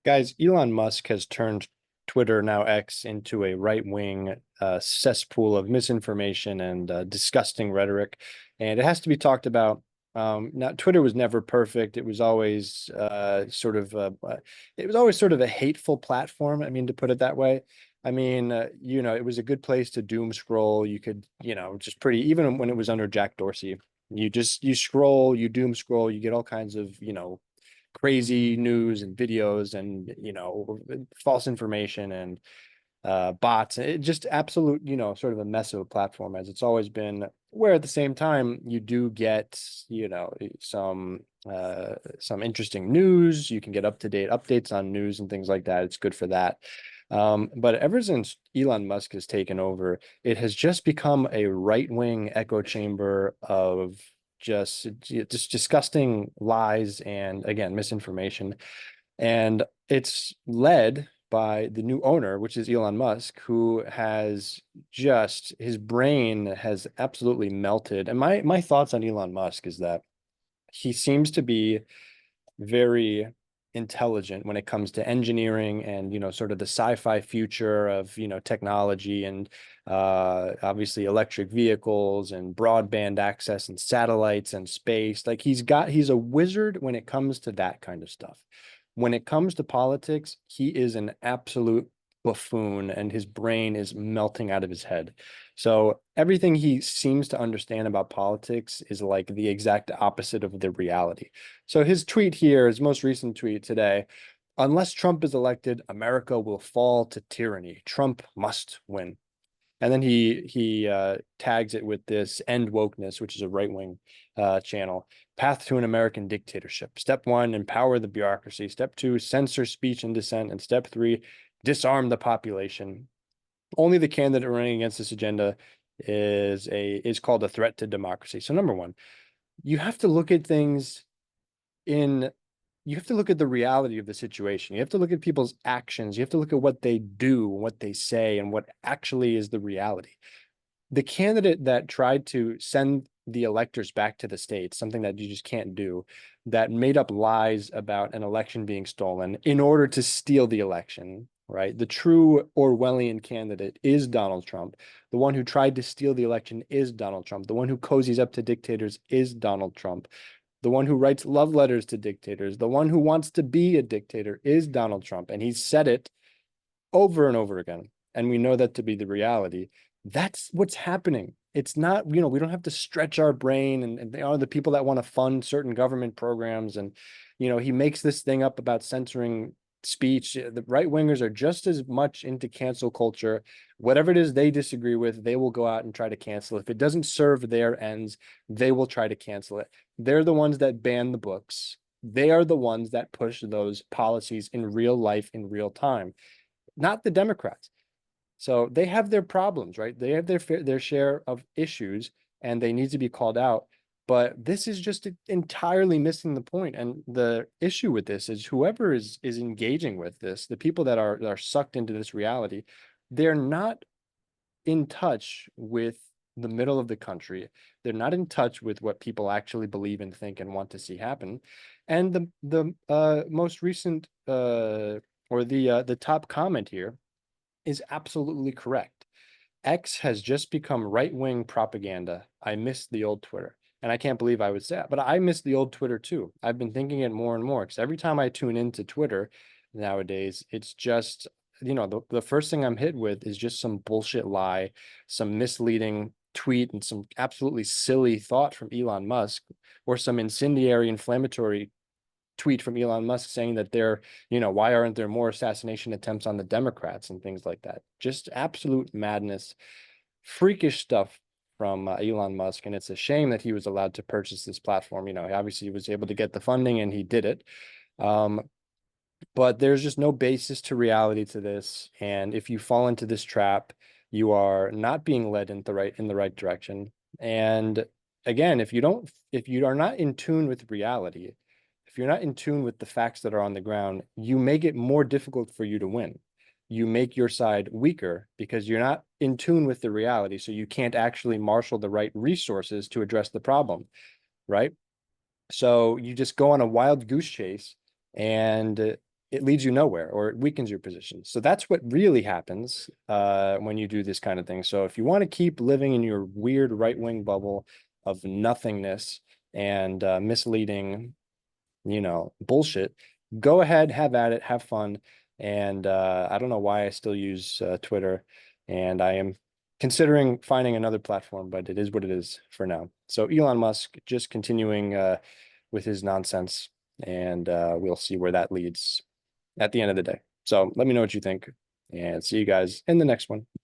Guys, Elon Musk has turned Twitter, now X, into a right-wing cesspool of misinformation and disgusting rhetoric, and it has to be talked about. Now, Twitter was never perfect. It was always it was always sort of a hateful platform. I mean, to put it that way. I mean, it was a good place to doom scroll. You could, just pretty, even when it was under Jack Dorsey, you scroll, you doom scroll, you get all kinds of, crazy news and videos and false information and bots. It just absolute, sort of a mess of a platform as it's always been. Where at the same time you do get, some interesting news. You can get up to date updates on news and things like that. It's good for that. But ever since Elon Musk has taken over, it has just become a right-wing echo chamber of just disgusting lies and, again, misinformation. And it's led by the new owner, which is Elon Musk, who has just his brain has absolutely melted. And my thoughts on Elon Musk is that he seems to be very intelligent when it comes to engineering and, sort of the sci-fi future of, technology and obviously electric vehicles and broadband access and satellites and space. Like he's a wizard when it comes to that kind of stuff. When it comes to politics, he is an absolute buffoon and his brain is melting out of his head. So everything he seems to understand about politics is like the exact opposite of the reality. So his tweet here, his most recent tweet today, unless Trump is elected, America will fall to tyranny. Trump must win. And then he tags it with this End Wokeness, which is a right-wing channel. Path to an American dictatorship. Step one, empower the bureaucracy. Step two, censor speech and dissent. And step three, disarm the population. Only the candidate running against this agenda is called a threat to democracy. So number one, you have to look at things in you have to look at the reality of the situation. You have to look at people's actions. You have to look at what they do, what they say, and what actually is the reality. The candidate that tried to send the electors back to the states, something that you just can't do, that made up lies about an election being stolen in order to steal the election, right? The true Orwellian candidate is Donald Trump. The one who tried to steal the election is Donald Trump. The one who cozies up to dictators is Donald Trump. The one who writes love letters to dictators, the one who wants to be a dictator is Donald Trump. And he's said it over and over again. And we know that to be the reality. That's what's happening. It's not, we don't have to stretch our brain and they are the people that want to fund certain government programs. And, he makes this thing up about censoring speech. The right wingers are just as much into cancel culture. Whatever it is they disagree with, they will go out and try to cancel. If it doesn't serve their ends, they will try to cancel it. They're the ones that ban the books. They are the ones that push those policies in real life, in real time, not the Democrats. So they have their problems, right? They have their share of issues and they need to be called out. But this is just entirely missing the point. And the issue with this is whoever is engaging with this, the people that are sucked into this reality, they're not in touch with the middle of the country. They're not in touch with what people actually believe and think and want to see happen. And the most recent or the top comment here is absolutely correct. X has just become right-wing propaganda. I miss the old Twitter. And I can't believe I would say that, but I miss the old Twitter too. I've been thinking it more and more because every time I tune into Twitter nowadays, it's just, the first thing I'm hit with is just some bullshit lie, some misleading tweet, and some absolutely silly thought from Elon Musk, or some incendiary, inflammatory tweet from Elon Musk saying that why aren't there more assassination attempts on the Democrats and things like that? Just absolute madness, freakish stuff from Elon Musk. And it's a shame that he was allowed to purchase this platform. Obviously he was able to get the funding and he did it. But there's just no basis to reality to this. And if you fall into this trap, you are not being led in the right direction. And again, if you are not in tune with reality, if you're not in tune with the facts that are on the ground, you make it more difficult for you to win. You make your side weaker because you're not in tune with the reality. So you can't actually marshal the right resources to address the problem, right? So you just go on a wild goose chase and it leads you nowhere or it weakens your position. So that's what really happens when you do this kind of thing. So if you want to keep living in your weird right-wing bubble of nothingness and misleading, bullshit, go ahead, have at it, have fun. And I don't know why I still use Twitter, and I am considering finding another platform, but it is what it is for now. So Elon Musk just continuing with his nonsense, and we'll see where that leads at the end of the day. So let me know what you think, and see you guys in the next one.